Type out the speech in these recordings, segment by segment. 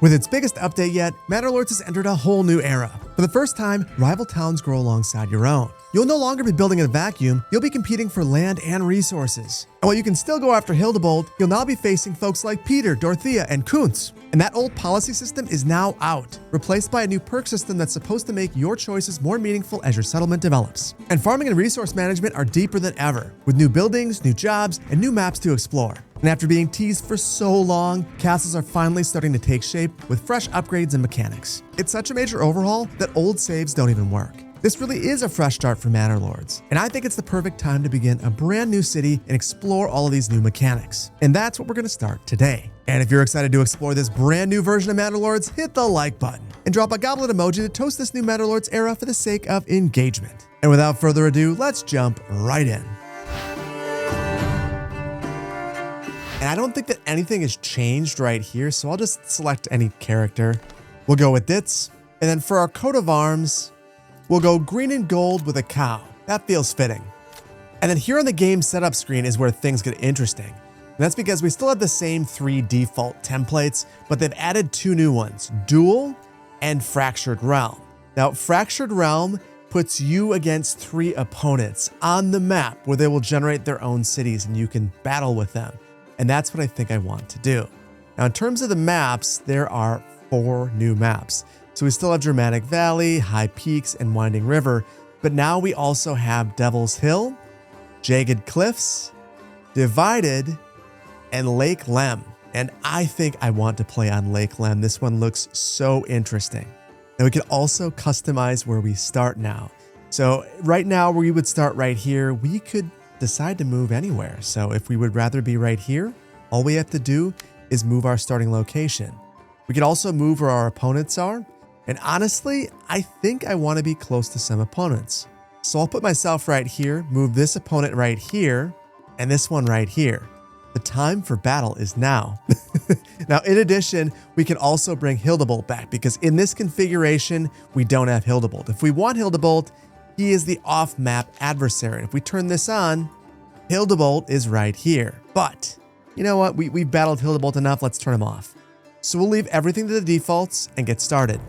With its biggest update yet, Manor Lords has entered a whole new era. For the first time, rival towns grow alongside your own. You'll no longer be building in a vacuum, you'll be competing for land and resources. And while you can still go after Hildebold, you'll now be facing folks like Peter, Dorothea, and Kuntz. And that old policy system is now out, replaced by a new perk system that's supposed to make your choices more meaningful as your settlement develops. And farming and resource management are deeper than ever, with new buildings, new jobs, and new maps to explore. And after being teased for so long, castles are finally starting to take shape with fresh upgrades and mechanics. It's such a major overhaul that old saves don't even work. This really is a fresh start for Manor Lords, and I think it's the perfect time to begin a brand new city and explore all of these new mechanics. And that's what we're going to start today. And if you're excited to explore this brand new version of Manor Lords, hit the like button and drop a goblet emoji to toast this new Manor Lords era for the sake of engagement. And without further ado, let's jump right in. And I don't think that anything has changed right here, so I'll just select any character. We'll go with Ditz, and then for our coat of arms, we'll go green and gold with a cow. That feels fitting. And then here on the game setup screen is where things get interesting. And that's because we still have the same 3 default templates, but they've added 2 new ones, Duel and Fractured Realm. Now, Fractured Realm puts you against 3 opponents on the map where they will generate their own cities and you can battle with them. And that's what I think I want to do. Now, in terms of the maps, there are 4 new maps. So we still have Dramatic Valley, High Peaks, and Winding River, but now we also have Devil's Hill, Jagged Cliffs, Divided, and Lake Lem. And I think I want to play on Lake Lem. This one looks so interesting. And we can also customize where we start now. So right now we would start right here. We could decide to move anywhere. So if we would rather be right here, all we have to do is move our starting location. We could also move where our opponents are. And honestly, I think I want to be close to some opponents. So I'll put myself right here, move this opponent right here, and this one right here. The time for battle is now. Now, in addition, we can also bring Hildebold back because in this configuration, we don't have Hildebold. If we want Hildebold, he is the off-map adversary. If we turn this on, Hildebold is right here. But you know what? We've battled Hildebold enough. Let's turn him off. So we'll leave everything to the defaults and get started.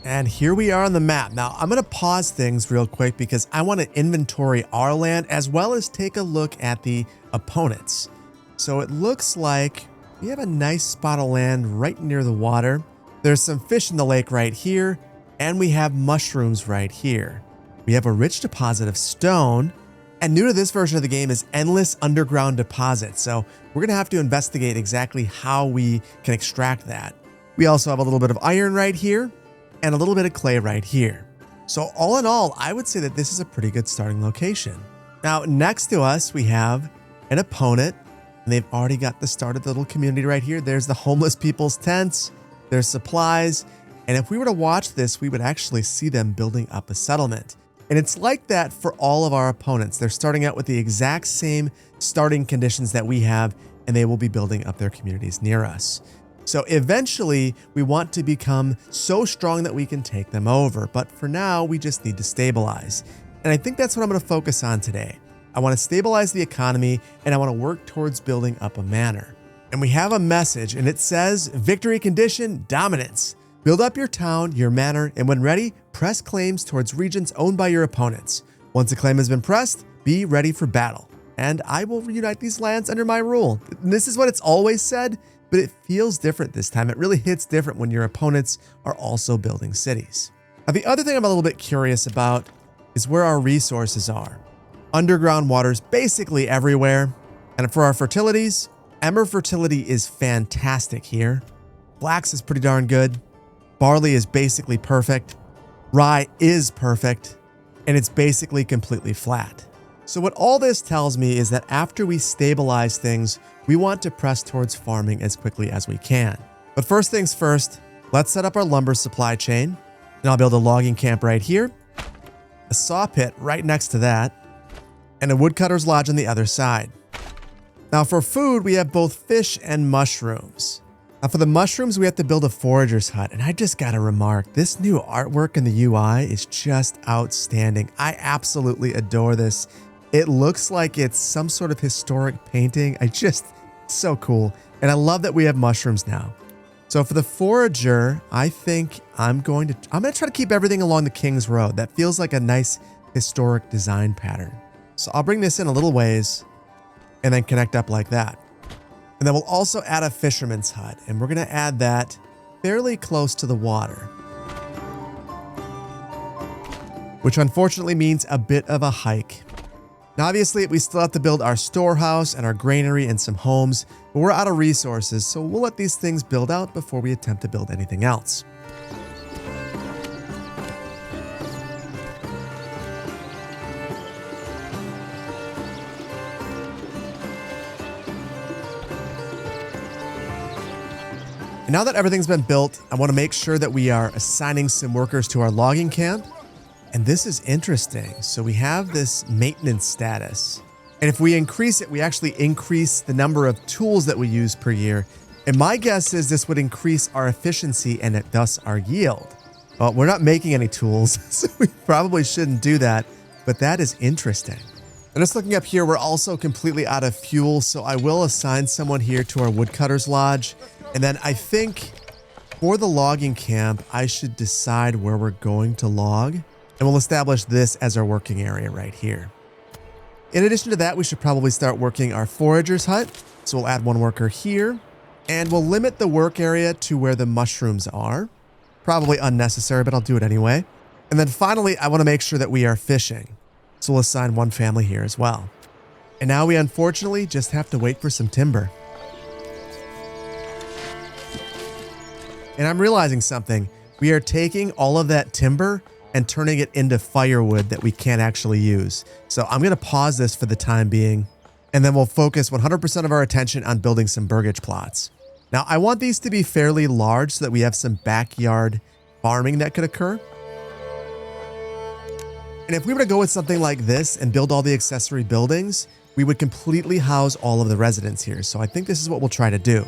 And here we are on the map. Now, I'm going to pause things real quick because I want to inventory our land as well as take a look at the opponents. So it looks like we have a nice spot of land right near the water. There's some fish in the lake right here, and we have mushrooms right here. We have a rich deposit of stone, and new to this version of the game is endless underground deposits. So we're going to have to investigate exactly how we can extract that. We also have a little bit of iron right here, and a little bit of clay right here. So all in all, I would say that this is a pretty good starting location. Now, next to us, we have an opponent, and they've already got the start of the little community right here. There's the homeless people's tents, there's supplies, and if we were to watch this, we would actually see them building up a settlement. And it's like that for all of our opponents. They're starting out with the exact same starting conditions that we have, and they will be building up their communities near us. So eventually, we want to become so strong that we can take them over. But for now, we just need to stabilize. And I think that's what I'm going to focus on today. I want to stabilize the economy, and I want to work towards building up a manor. And we have a message, and it says, Victory condition, dominance. Build up your town, your manor, and when ready, press claims towards regions owned by your opponents. Once a claim has been pressed, be ready for battle. And I will reunite these lands under my rule. And this is what it's always said, but it feels different this time. It really hits different when your opponents are also building cities. Now, the other thing I'm a little bit curious about is where our resources are. Underground water's basically everywhere. And for our fertilities, Ember fertility is fantastic here. Flax is pretty darn good. Barley is basically perfect. Rye is perfect. And it's basically completely flat. So what all this tells me is that after we stabilize things, we want to press towards farming as quickly as we can. But first things first, let's set up our lumber supply chain. And I'll build a logging camp right here, a saw pit right next to that, and a woodcutter's lodge on the other side. Now for food, we have both fish and mushrooms. Now for the mushrooms, we have to build a forager's hut. And I just gotta remark, this new artwork in the UI is just outstanding. I absolutely adore this. It looks like it's some sort of historic painting. So cool. And I love that we have mushrooms now. So for the forager, I think I'm going to try to keep everything along the King's Road. That feels like a nice historic design pattern. So I'll bring this in a little ways and then connect up like that. And then we'll also add a fisherman's hut, and we're going to add that fairly close to the water, which unfortunately means a bit of a hike. Now, obviously, we still have to build our storehouse and our granary and some homes, but we're out of resources, so we'll let these things build out before we attempt to build anything else. And now that everything's been built, I want to make sure that we are assigning some workers to our logging camp. And this is interesting. So we have this maintenance status. And if we increase it, we actually increase the number of tools that we use per year. And my guess is this would increase our efficiency and thus our yield. Well, we're not making any tools, so we probably shouldn't do that. But that is interesting. And just looking up here, we're also completely out of fuel. So I will assign someone here to our woodcutter's lodge. And then I think for the logging camp, I should decide where we're going to log. And we'll establish this as our working area right here. In addition to that, we should probably start working our forager's hut. So we'll add one worker here. And we'll limit the work area to where the mushrooms are. Probably unnecessary, but I'll do it anyway. And then finally, I want to make sure that we are fishing. So we'll assign one family here as well. And now we unfortunately just have to wait for some timber. And I'm realizing something. We are taking all of that timber and turning it into firewood that we can't actually use. So I'm going to pause this for the time being, and then we'll focus 100% of our attention on building some burgage plots. Now, I want these to be fairly large so that we have some backyard farming that could occur. And if we were to go with something like this and build all the accessory buildings, we would completely house all of the residents here. So I think this is what we'll try to do.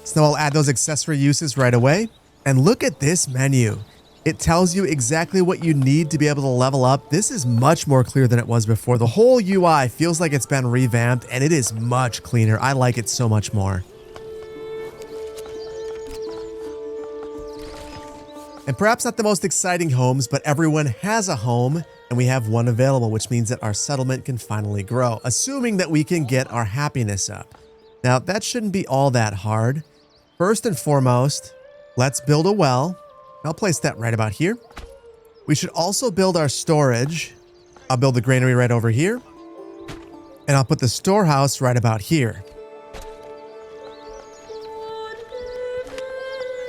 So I'll add those accessory uses right away. And look at this menu. It tells you exactly what you need to be able to level up. This is much more clear than it was before. The whole UI feels like it's been revamped, and it is much cleaner. I like it so much more. And perhaps not the most exciting homes, but everyone has a home, and we have one available, which means that our settlement can finally grow, assuming that we can get our happiness up. Now, that shouldn't be all that hard. First and foremost, let's build a well. I'll place that right about here. We should also build our storage. I'll build the granary right over here. And I'll put the storehouse right about here.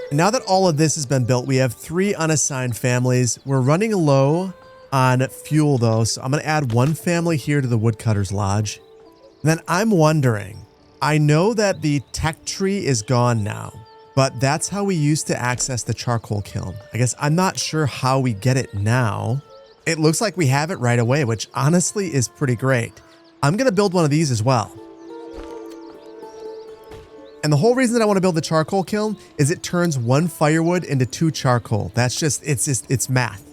And now that all of this has been built, we have 3 unassigned families. We're running low on fuel though, so I'm going to add one family here to the woodcutter's lodge. And then I'm wondering, I know that the tech tree is gone now, but that's how we used to access the charcoal kiln. I guess I'm not sure how we get it now. It looks like we have it right away, which honestly is pretty great. I'm going to build one of these as well. And the whole reason that I want to build the charcoal kiln is it turns 1 firewood into 2 charcoal. It's math.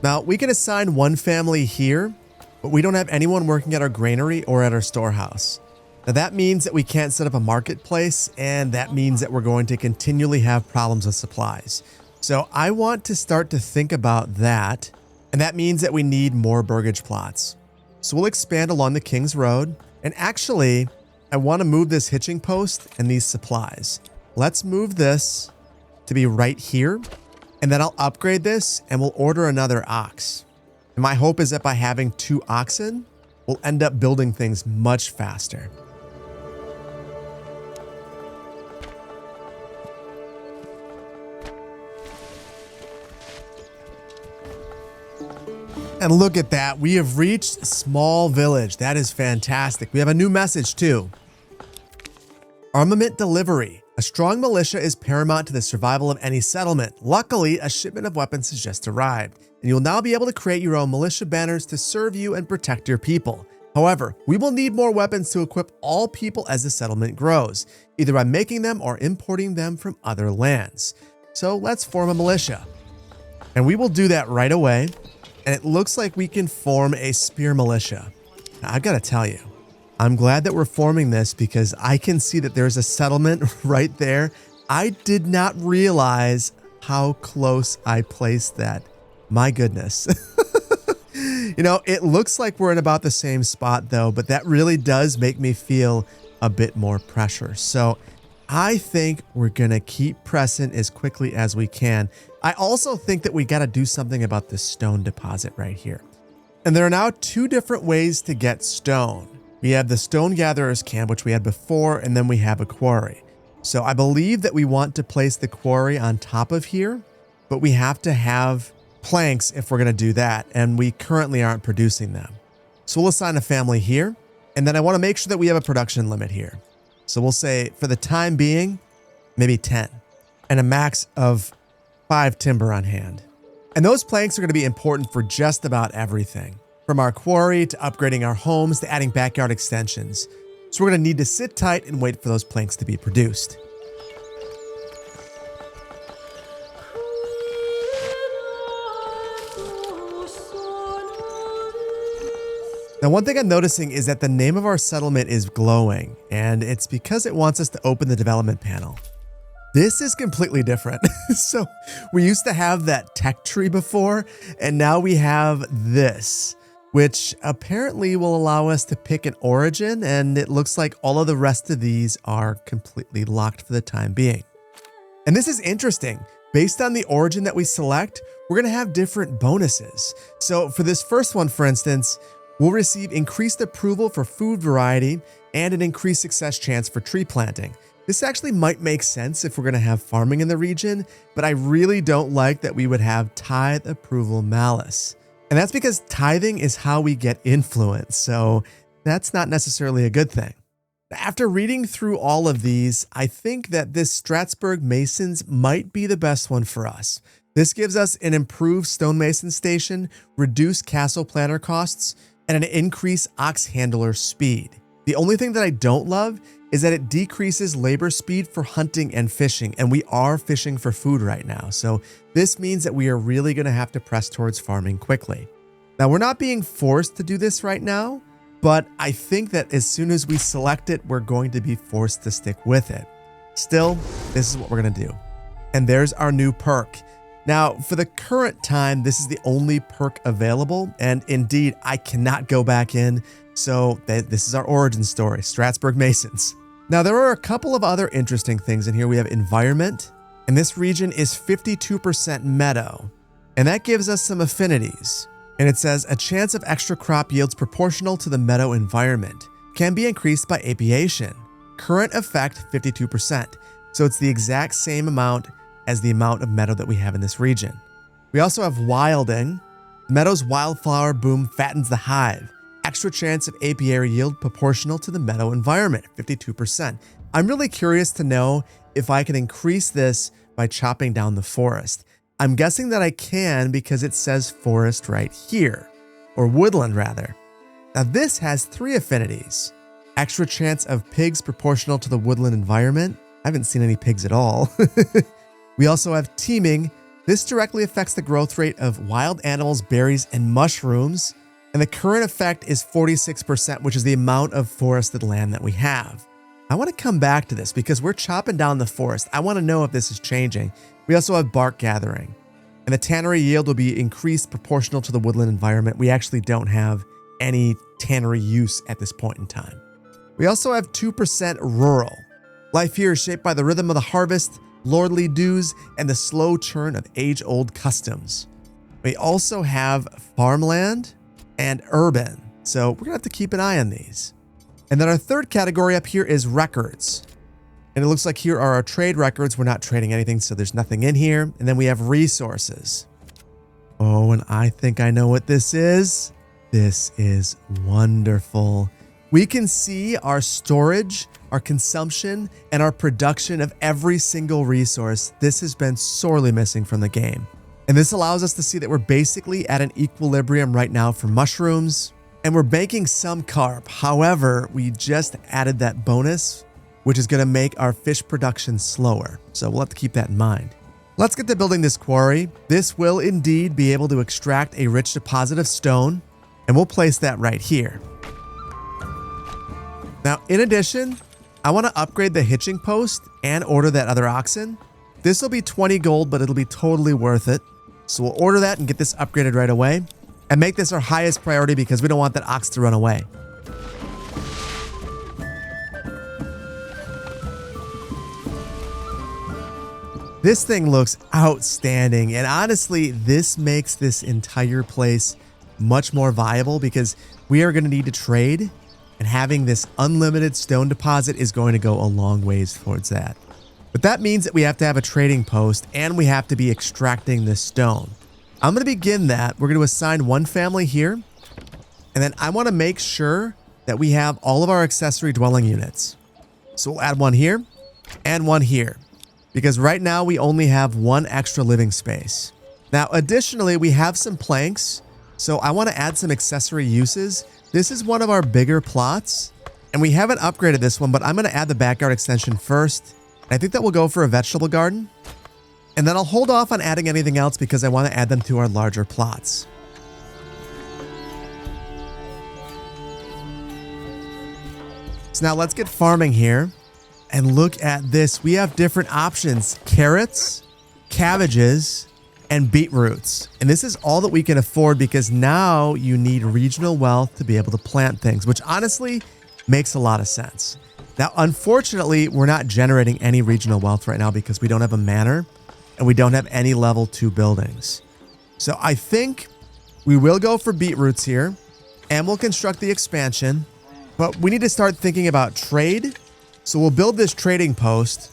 Now we can assign one family here, but we don't have anyone working at our granary or at our storehouse. Now that means that we can't set up a marketplace, and that means that we're going to continually have problems with supplies. So I want to start to think about that, and that means that we need more burgage plots. So we'll expand along the King's Road, and actually, I want to move this hitching post and these supplies. Let's move this to be right here, and then I'll upgrade this, and we'll order another ox. And my hope is that by having 2 oxen, we'll end up building things much faster. And look at that. We have reached a small village. That is fantastic. We have a new message too. Armament delivery. A strong militia is paramount to the survival of any settlement. Luckily, a shipment of weapons has just arrived, and you'll now be able to create your own militia banners to serve you and protect your people. However, we will need more weapons to equip all people as the settlement grows, either by making them or importing them from other lands. So let's form a militia. And we will do that right away. And it looks like we can form a spear militia. Now, I've got to tell you, I'm glad that we're forming this because I can see that there's a settlement right there. I did not realize how close I placed that. My goodness. You know, it looks like we're in about the same spot though, but that really does make me feel a bit more pressure. So I think we're going to keep pressing as quickly as we can. I also think that we got to do something about this stone deposit right here. And there are now two different ways to get stone. We have the stone gatherer's camp, which we had before, and then we have a quarry. So I believe that we want to place the quarry on top of here, but we have to have planks if we're going to do that. And we currently aren't producing them. So we'll assign a family here. And then I want to make sure that we have a production limit here. So we'll say for the time being, maybe 10 and a max of 5 timber on hand. And those planks are going to be important for just about everything, from our quarry to upgrading our homes to adding backyard extensions. So we're going to need to sit tight and wait for those planks to be produced. Now, one thing I'm noticing is that the name of our settlement is glowing, and it's because it wants us to open the development panel. This is completely different. So we used to have that tech tree before, and now we have this, which apparently will allow us to pick an origin, and it looks like all of the rest of these are completely locked for the time being. And this is interesting. Based on the origin that we select, we're going to have different bonuses. So for this first one, for instance, we'll receive increased approval for food variety and an increased success chance for tree planting. This actually might make sense if we're going to have farming in the region, but I really don't like that we would have tithe approval malice. And that's because tithing is how we get influence, so that's not necessarily a good thing. After reading through all of these, I think that this Strasbourg Masons might be the best one for us. This gives us an improved stonemason station, reduced castle planner costs, and an increased ox handler speed. The only thing that I don't love is that it decreases labor speed for hunting and fishing, and we are fishing for food right now. So this means that we are really going to have to press towards farming quickly. Now, we're not being forced to do this right now, but I think that as soon as we select it, we're going to be forced to stick with it. Still, this is what we're going to do. And there's our new perk. Now, for the current time, this is the only perk available, and indeed, I cannot go back in, so this is our origin story, Strasbourg Masons. Now, there are a couple of other interesting things in here. We have environment, and this region is 52% meadow, and that gives us some affinities. And it says, a chance of extra crop yields proportional to the meadow environment can be increased by apiation. Current effect, 52%, so it's the exact same amount as the amount of meadow that we have in this region. We also have wilding. The meadow's wildflower boom fattens the hive. Extra chance of apiary yield proportional to the meadow environment, 52%. I'm really curious to know if I can increase this by chopping down the forest. I'm guessing that I can because it says forest right here, or woodland rather. Now this has 3 affinities. Extra chance of pigs proportional to the woodland environment. I haven't seen any pigs at all. We also have teeming. This directly affects the growth rate of wild animals, berries, and mushrooms. And the current effect is 46%, which is the amount of forested land that we have. I want to come back to this because we're chopping down the forest. I want to know if this is changing. We also have bark gathering. And the tannery yield will be increased proportional to the woodland environment. We actually don't have any tannery use at this point in time. We also have 2% rural. Life here is shaped by the rhythm of the harvest, lordly dues, and the slow churn of age-old customs. We also have farmland and urban, so we're gonna have to keep an eye on these. And then our third category up here is records. And it looks like here are our trade records. We're not trading anything, so there's nothing in here. And then we have resources. Oh, and I think I know what this is. This is wonderful. We can see our storage, our consumption, and our production of every single resource. This has been sorely missing from the game. And this allows us to see that we're basically at an equilibrium right now for mushrooms, and we're banking some carp. However, we just added that bonus, which is going to make our fish production slower. So we'll have to keep that in mind. Let's get to building this quarry. This will indeed be able to extract a rich deposit of stone, and we'll place that right here. Now, in addition, I want to upgrade the hitching post and order that other oxen. This will be 20 gold, but it'll be totally worth it. So we'll order that and get this upgraded right away and make this our highest priority because we don't want that ox to run away. This thing looks outstanding, and honestly, this makes this entire place much more viable because we are going to need to trade, and having this unlimited stone deposit is going to go a long ways towards that. But that means that we have to have a trading post and we have to be extracting this stone. I'm going to begin that. We're going to assign one family here, and then I want to make sure that we have all of our accessory dwelling units. So we'll add one here and one here, because right now we only have one extra living space. Now, additionally, we have some planks, so I want to add some accessory uses. This is one of our bigger plots, and we haven't upgraded this one, but I'm going to add the backyard extension first. I think that will go for a vegetable garden, and then I'll hold off on adding anything else because I want to add them to our larger plots. So now let's get farming here. And look at this. We have different options: carrots, cabbages, and beetroots. And this is all that we can afford because now you need regional wealth to be able to plant things, which honestly makes a lot of sense. Now, unfortunately, we're not generating any regional wealth right now because we don't have a manor and we don't have any level 2 buildings. So I think we will go for beetroots here and we'll construct the expansion, but we need to start thinking about trade. So we'll build this trading post,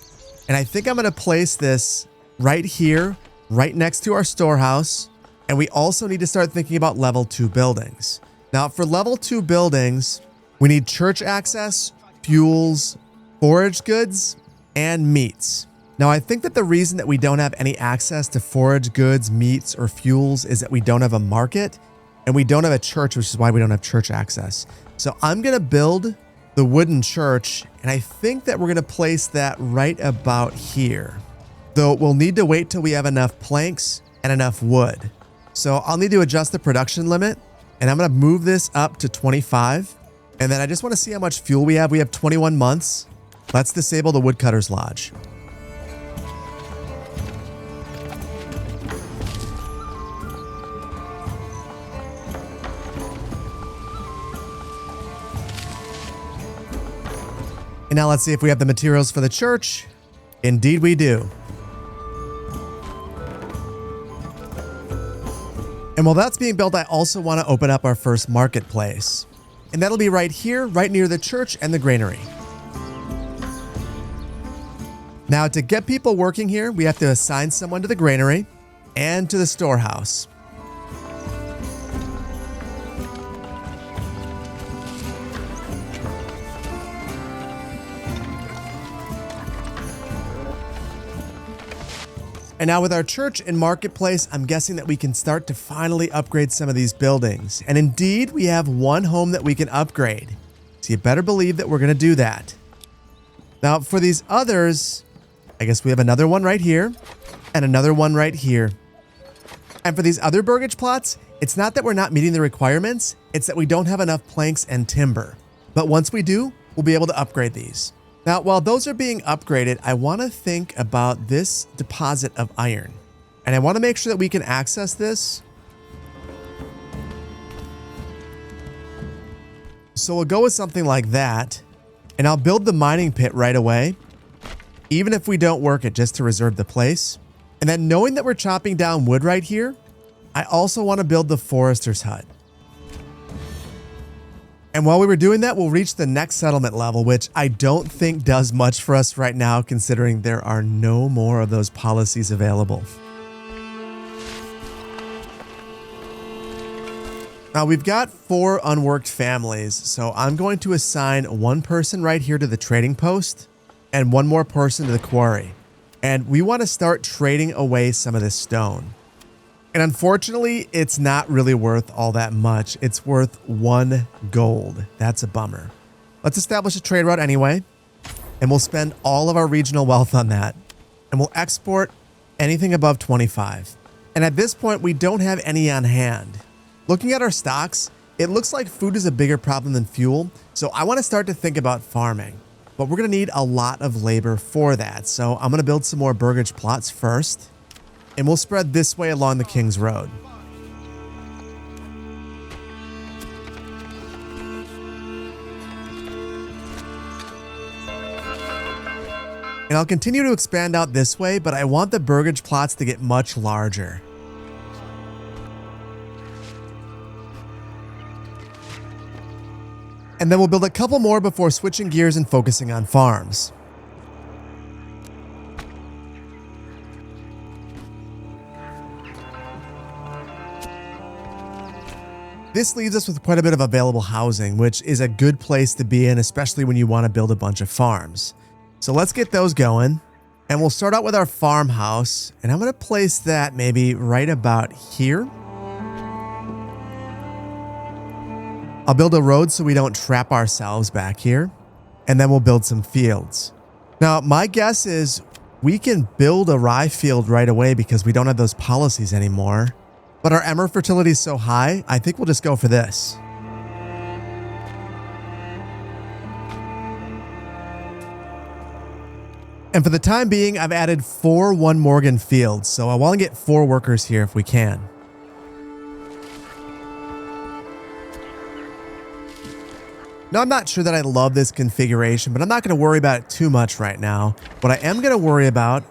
and I think I'm going to place this right here, right next to our storehouse. And we also need to start thinking about level 2 buildings. Now, for level 2 buildings, we need church access, fuels, forage goods, and meats. Now, I think that the reason that we don't have any access to forage goods, meats, or fuels is that we don't have a market, and we don't have a church, which is why we don't have church access. So I'm going to build the wooden church, and I think that we're going to place that right about here. Though we'll need to wait till we have enough planks and enough wood. So I'll need to adjust the production limit, and I'm going to move this up to 25. And then I just want to see how much fuel we have. We have 21 months. Let's disable the woodcutter's lodge. And now let's see if we have the materials for the church. Indeed we do. And while that's being built, I also want to open up our first marketplace. And that'll be right here, right near the church and the granary. Now, to get people working here, we have to assign someone to the granary and to the storehouse. And now with our church and marketplace, I'm guessing that we can start to finally upgrade some of these buildings. And indeed, we have one home that we can upgrade. So you better believe that we're going to do that. Now for these others, I guess we have another one right here and another one right here. And for these other burgage plots, it's not that we're not meeting the requirements, it's that we don't have enough planks and timber. But once we do, we'll be able to upgrade these. Now, while those are being upgraded, I want to think about this deposit of iron. And I want to make sure that we can access this. So we'll go with something like that. And I'll build the mining pit right away, even if we don't work it, just to reserve the place. And then knowing that we're chopping down wood right here, I also want to build the forester's hut. And while we were doing that, we'll reach the next settlement level, which I don't think does much for us right now, considering there are no more of those policies available. Now we've got 4 unworked families, so I'm going to assign one person right here to the trading post and one more person to the quarry. And we want to start trading away some of this stone. And unfortunately, it's not really worth all that much. It's worth 1 gold. That's a bummer. Let's establish a trade route anyway, and we'll spend all of our regional wealth on that. And we'll export anything above 25. And at this point, we don't have any on hand. Looking at our stocks, it looks like food is a bigger problem than fuel, so I want to start to think about farming. But we're going to need a lot of labor for that, so I'm going to build some more burgage plots first, and we'll spread this way along the King's Road. And I'll continue to expand out this way, but I want the burgage plots to get much larger. And then we'll build a couple more before switching gears and focusing on farms. This leaves us with quite a bit of available housing, which is a good place to be in, especially when you want to build a bunch of farms. So let's get those going. And we'll start out with our farmhouse, and I'm going to place that maybe right about here. I'll build a road so we don't trap ourselves back here, and then we'll build some fields. Now, my guess is we can build a rye field right away because we don't have those policies anymore. But our emmer fertility is so high, I think we'll just go for this. And for the time being, I've added 4 1 Morgan fields, so I want to get 4 workers here if we can. Now, I'm not sure that I love this configuration, but I'm not going to worry about it too much right now. What I am going to worry about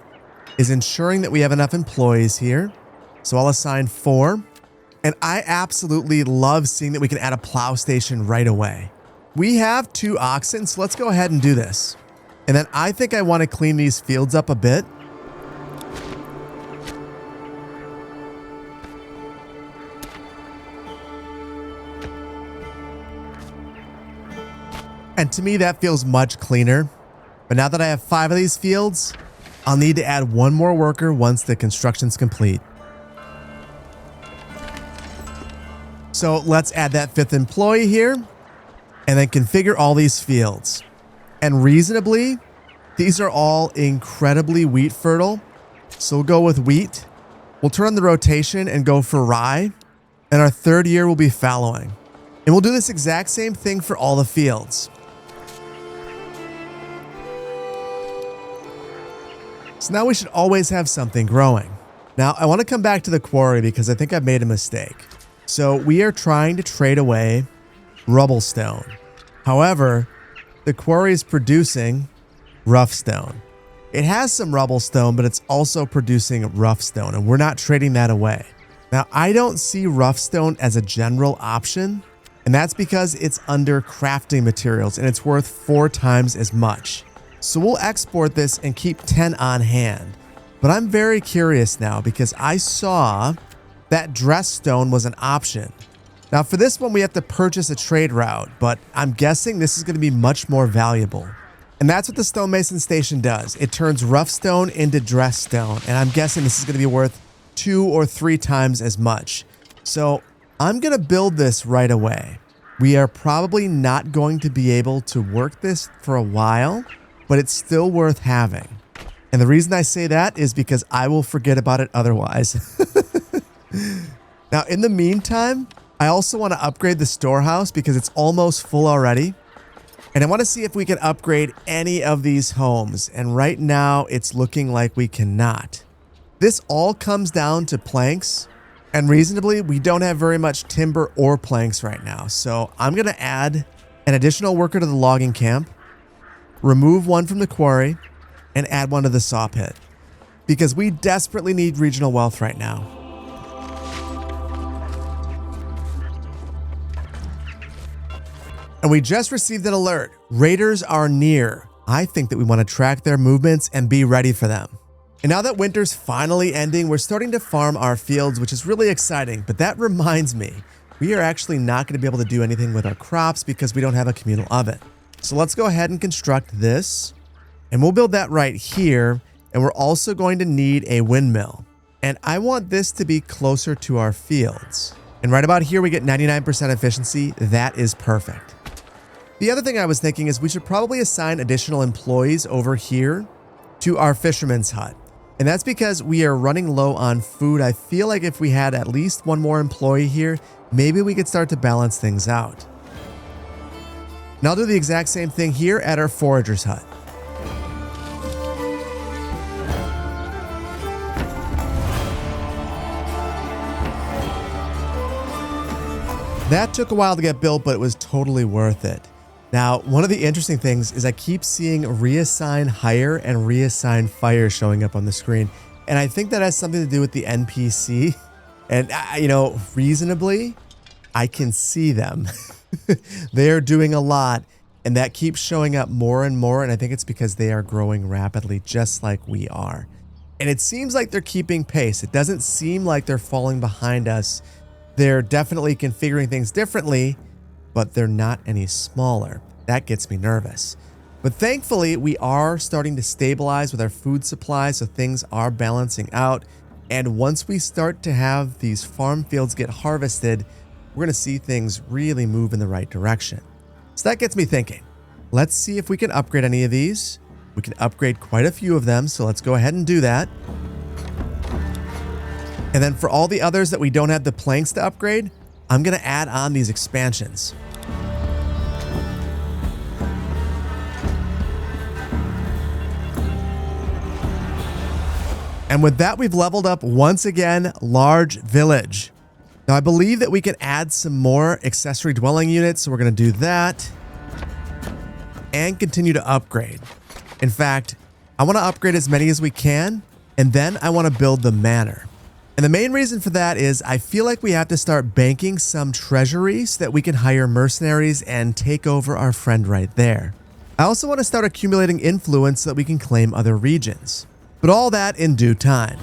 is ensuring that we have enough employees here. So I'll assign 4. And I absolutely love seeing that we can add a plow station right away. We have 2 oxen, so let's go ahead and do this. And then I think I want to clean these fields up a bit. And to me, that feels much cleaner. But now that I have 5 of these fields, I'll need to add 1 more worker once the construction's complete. So let's add that 5th employee here and then configure all these fields. And reasonably, these are all incredibly wheat fertile. So we'll go with wheat. We'll turn on the rotation and go for rye. And our 3rd year will be fallowing. And we'll do this exact same thing for all the fields. So now we should always have something growing. Now I want to come back to the quarry because I think I've made a mistake. So we are trying to trade away rubble stone. However, the quarry is producing rough stone. It has some rubble stone, but it's also producing rough stone, and we're not trading that away. Now, I don't see rough stone as a general option, and that's because it's under crafting materials, and it's worth 4 times as much. So we'll export this and keep 10 on hand. But I'm very curious now because I saw that dress stone was an option. Now for this one, we have to purchase a trade route, but I'm guessing this is going to be much more valuable. And that's what the stonemason station does. It turns rough stone into dress stone, and I'm guessing this is going to be worth 2 or 3 times as much. So I'm going to build this right away. We are probably not going to be able to work this for a while, but it's still worth having. And the reason I say that is because I will forget about it otherwise. Now, in the meantime, I also want to upgrade the storehouse because it's almost full already. And I want to see if we can upgrade any of these homes. And right now, it's looking like we cannot. This all comes down to planks. And reasonably, we don't have very much timber or planks right now. So I'm going to add an additional worker to the logging camp, remove 1 from the quarry, and add 1 to the saw pit. Because we desperately need regional wealth right now. And we just received an alert. Raiders are near. I think that we want to track their movements and be ready for them. And now that winter's finally ending, we're starting to farm our fields, which is really exciting. But that reminds me, we are actually not going to be able to do anything with our crops because we don't have a communal oven. So let's go ahead and construct this. And we'll build that right here. And we're also going to need a windmill. And I want this to be closer to our fields. And right about here, we get 99% efficiency. That is perfect. The other thing I was thinking is we should probably assign additional employees over here to our fisherman's hut. And that's because we are running low on food. I feel like if we had at least one more employee here, maybe we could start to balance things out. And I'll do the exact same thing here at our forager's hut. That took a while to get built, but it was totally worth it. Now, one of the interesting things is I keep seeing reassign hire and reassign fire showing up on the screen. And I think that has something to do with the NPC. And, reasonably, I can see them. They are doing a lot, and that keeps showing up more and more. And I think it's because they are growing rapidly, just like we are. And it seems like they're keeping pace. It doesn't seem like they're falling behind us. They're definitely configuring things differently, but they're not any smaller. That gets me nervous. But thankfully, we are starting to stabilize with our food supply, so things are balancing out. And once we start to have these farm fields get harvested, we're going to see things really move in the right direction. So that gets me thinking. Let's see if we can upgrade any of these. We can upgrade quite a few of them, so let's go ahead and do that. And then for all the others that we don't have the planks to upgrade, I'm going to add on these expansions. And with that, we've leveled up once again, large village. Now I believe that we can add some more accessory dwelling units. So we're going to do that and continue to upgrade. In fact, I want to upgrade as many as we can. And then I want to build the manor. And the main reason for that is I feel like we have to start banking some treasury so that we can hire mercenaries and take over our friend right there. I also want to start accumulating influence so that we can claim other regions. But all that in due time.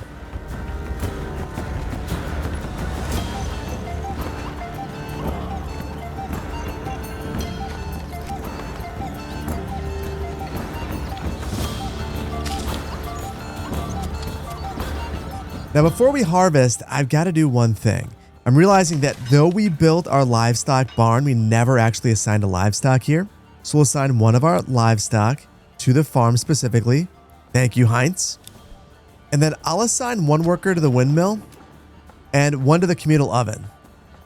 Now, before we harvest, I've got to do one thing. I'm realizing that though we built our livestock barn, we never actually assigned a livestock here. So we'll assign one of our livestock to the farm specifically. Thank you, Heinz. And then I'll assign one worker to the windmill and one to the communal oven.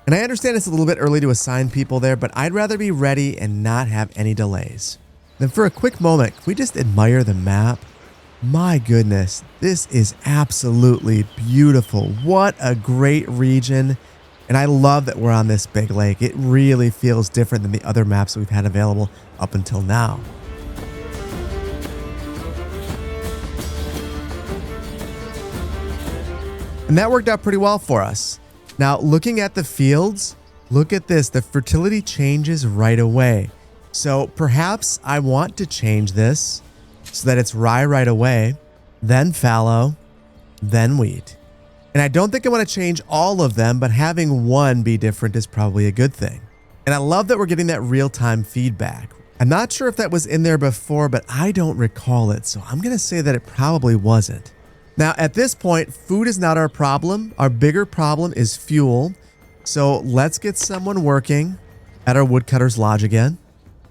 And I understand it's a little bit early to assign people there, but I'd rather be ready and not have any delays. Then for a quick moment, can we just admire the map? My goodness, this is absolutely beautiful. What a great region. And I love that we're on this big lake. It really feels different than the other maps we've had available up until now. And that worked out pretty well for us. Now, looking at the fields, look at this. The fertility changes right away. So perhaps I want to change this so that it's rye right away, then fallow, then wheat. And I don't think I want to change all of them, but having one be different is probably a good thing. And I love that we're getting that real-time feedback. I'm not sure if that was in there before, but I don't recall it, so I'm going to say that it probably wasn't. Now, at this point, food is not our problem. Our bigger problem is fuel. So let's get someone working at our woodcutter's lodge again.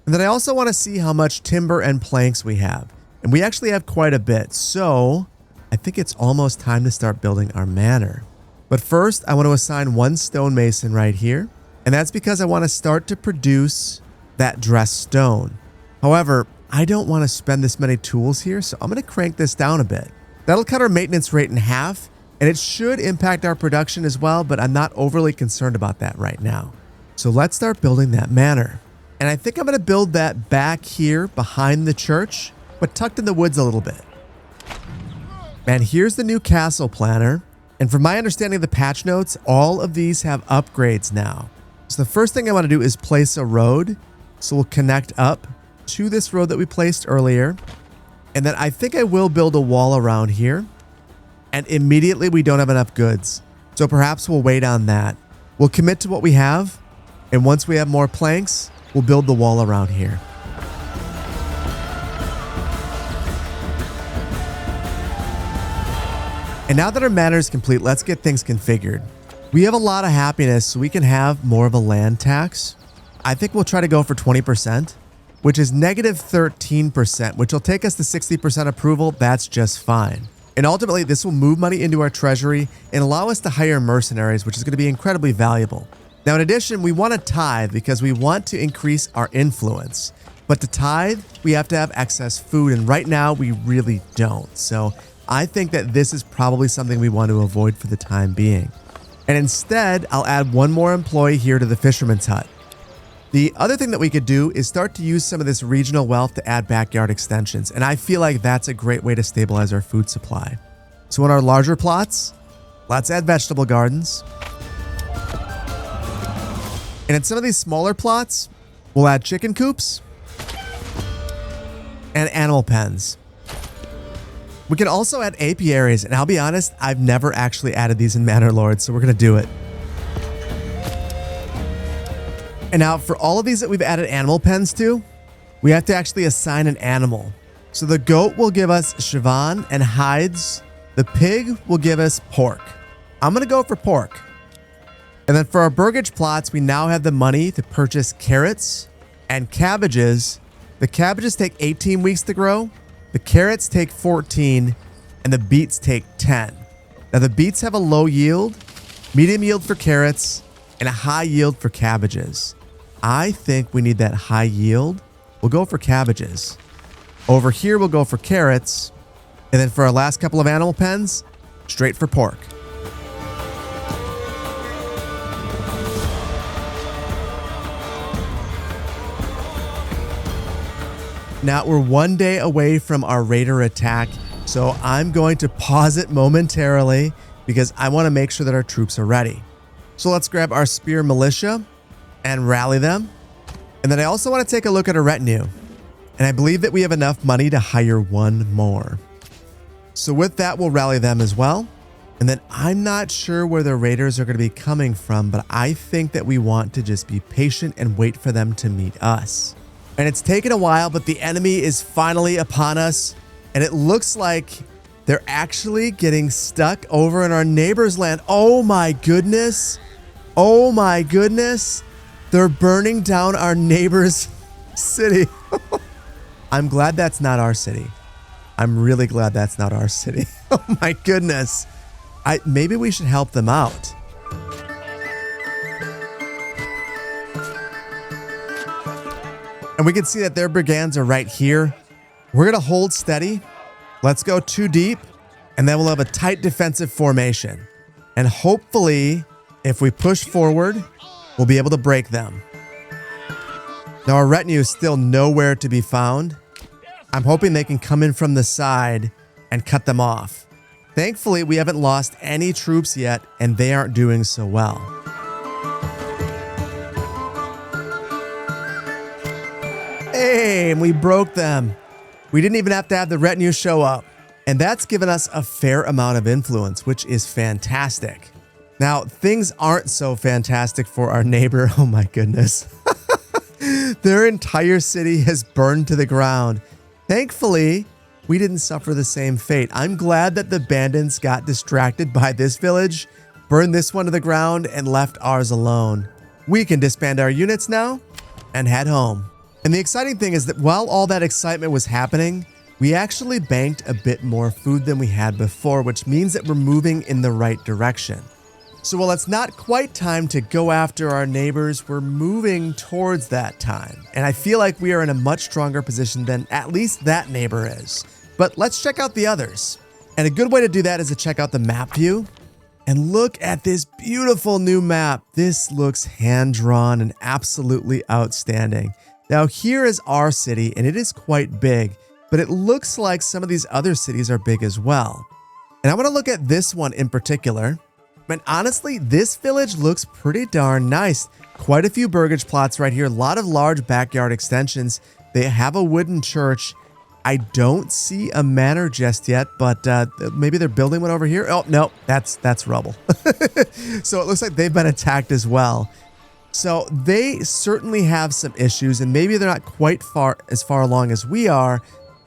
And then I also want to see how much timber and planks we have. And we actually have quite a bit. So I think it's almost time to start building our manor. But first, I want to assign one stonemason right here. And that's because I want to start to produce that dressed stone. However, I don't want to spend this many tools here, so I'm going to crank this down a bit. That'll cut our maintenance rate in half, and it should impact our production as well, but I'm not overly concerned about that right now. So let's start building that manor. And I think I'm going to build that back here behind the church, but tucked in the woods a little bit. And here's the new castle planner. And from my understanding of the patch notes, all of these have upgrades now. So the first thing I want to do is place a road. So we'll connect up to this road that we placed earlier. And then I think I will build a wall around here. And immediately we don't have enough goods. So perhaps we'll wait on that. We'll commit to what we have. And once we have more planks, we'll build the wall around here. And now that our manor is complete, let's get things configured. We have a lot of happiness, so we can have more of a land tax. I think we'll try to go for 20%, which is negative 13%, which will take us to 60% approval. That's just fine. And ultimately, this will move money into our treasury and allow us to hire mercenaries, which is going to be incredibly valuable. Now, in addition, we want to tithe because we want to increase our influence. But to tithe, we have to have excess food, and right now we really don't. So I think that this is probably something we want to avoid for the time being. And instead, I'll add one more employee here to the fisherman's hut. The other thing that we could do is start to use some of this regional wealth to add backyard extensions, and I feel like that's a great way to stabilize our food supply. So in our larger plots, let's add vegetable gardens. And in some of these smaller plots, we'll add chicken coops and animal pens. We can also add apiaries, and I'll be honest, I've never actually added these in Manor Lords, so we're going to do it. And now for all of these that we've added animal pens to, we have to actually assign an animal. So the goat will give us chivan and hides. The pig will give us pork. I'm going to go for pork. And then for our burgage plots, we now have the money to purchase carrots and cabbages. The cabbages take 18 weeks to grow. The carrots take 14 and the beets take 10. Now the beets have a low yield, medium yield for carrots, and a high yield for cabbages. I think we need that high yield. We'll go for cabbages. Over here, we'll go for carrots. And then for our last couple of animal pens, straight for pork. Now we're one day away from our raider attack, so I'm going to pause it momentarily because I want to make sure that our troops are ready. So let's grab our spear militia and rally them. And then I also want to take a look at our retinue. And I believe that we have enough money to hire one more. So with that, we'll rally them as well. And then I'm not sure where the raiders are going to be coming from, but I think that we want to just be patient and wait for them to meet us. And it's taken a while, but the enemy is finally upon us. And it looks like they're actually getting stuck over in our neighbor's land. Oh my goodness. Oh my goodness. They're burning down our neighbor's city. I'm glad that's not our city. I'm really glad that's not our city. Oh my goodness. Maybe we should help them out. And we can see that their brigands are right here. We're going to hold steady. Let's go 2 deep. And then we'll have a tight defensive formation. And hopefully, if we push forward, we'll be able to break them. Now our retinue is still nowhere to be found. I'm hoping they can come in from the side and cut them off. Thankfully, we haven't lost any troops yet, and they aren't doing so well. Hey, and we broke them. We didn't even have to have the retinue show up. And that's given us a fair amount of influence, which is fantastic. Now, things aren't so fantastic for our neighbor. Oh my goodness. Their entire city has burned to the ground. Thankfully, we didn't suffer the same fate. I'm glad that the bandits got distracted by this village, burned this one to the ground, and left ours alone. We can disband our units now and head home. And the exciting thing is that while all that excitement was happening, we actually banked a bit more food than we had before, which means that we're moving in the right direction. So while it's not quite time to go after our neighbors, we're moving towards that time. And I feel like we are in a much stronger position than at least that neighbor is. But let's check out the others. And a good way to do that is to check out the map view. And look at this beautiful new map. This looks hand-drawn and absolutely outstanding. Now here is our city, and it is quite big, but it looks like some of these other cities are big as well. And I want to look at this one in particular. And honestly, this village looks pretty darn nice. Quite a few burgage plots right here. A lot of large backyard extensions. They have a wooden church. I don't see a manor just yet, but maybe they're building one over here. Oh, no, that's rubble. So it looks like they've been attacked as well. So they certainly have some issues, and maybe they're not quite as far along as we are.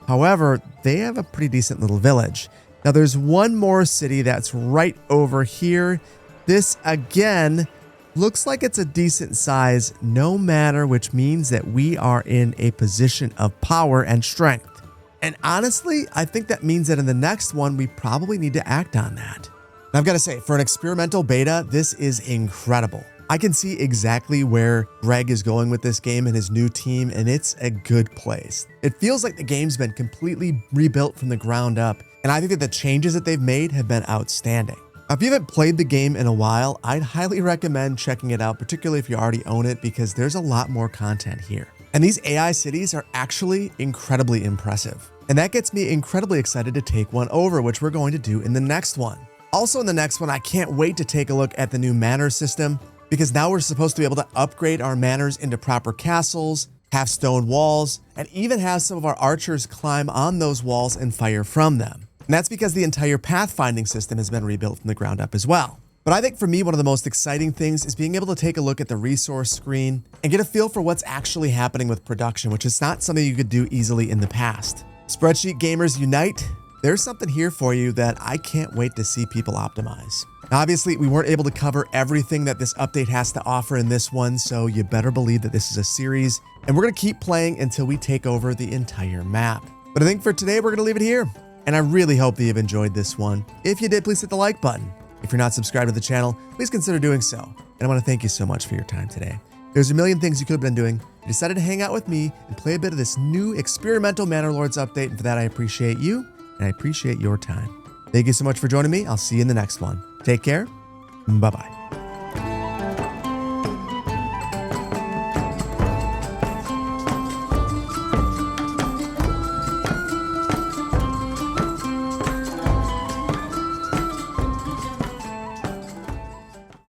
However, they have a pretty decent little village. Now there's one more city that's right over here. This again looks like it's a decent size, no manor, which means that we are in a position of power and strength. And honestly, I think that means that in the next one, we probably need to act on that. And I've got to say, for an experimental beta, this is incredible. I can see exactly where Greg is going with this game and his new team, and it's a good place. It feels like the game's been completely rebuilt from the ground up, and I think that the changes that they've made have been outstanding. Now, if you haven't played the game in a while, I'd highly recommend checking it out, particularly if you already own it, because there's a lot more content here. And these AI cities are actually incredibly impressive. And that gets me incredibly excited to take one over, which we're going to do in the next one. Also in the next one, I can't wait to take a look at the new manor system, because now we're supposed to be able to upgrade our manors into proper castles, have stone walls, and even have some of our archers climb on those walls and fire from them. And that's because the entire pathfinding system has been rebuilt from the ground up as well. But I think for me, one of the most exciting things is being able to take a look at the resource screen and get a feel for what's actually happening with production, which is not something you could do easily in the past. Spreadsheet gamers unite! There's something here for you that I can't wait to see people optimize. Now, obviously, we weren't able to cover everything that this update has to offer in this one, so you better believe that this is a series, and we're going to keep playing until we take over the entire map. But I think for today, we're going to leave it here, and I really hope that you've enjoyed this one. If you did, please hit the like button. If you're not subscribed to the channel, please consider doing so, and I want to thank you so much for your time today. There's a million things you could have been doing. You decided to hang out with me and play a bit of this new experimental Manor Lords update, and for that, I appreciate you, and I appreciate your time. Thank you so much for joining me. I'll see you in the next one. Take care. Bye-bye.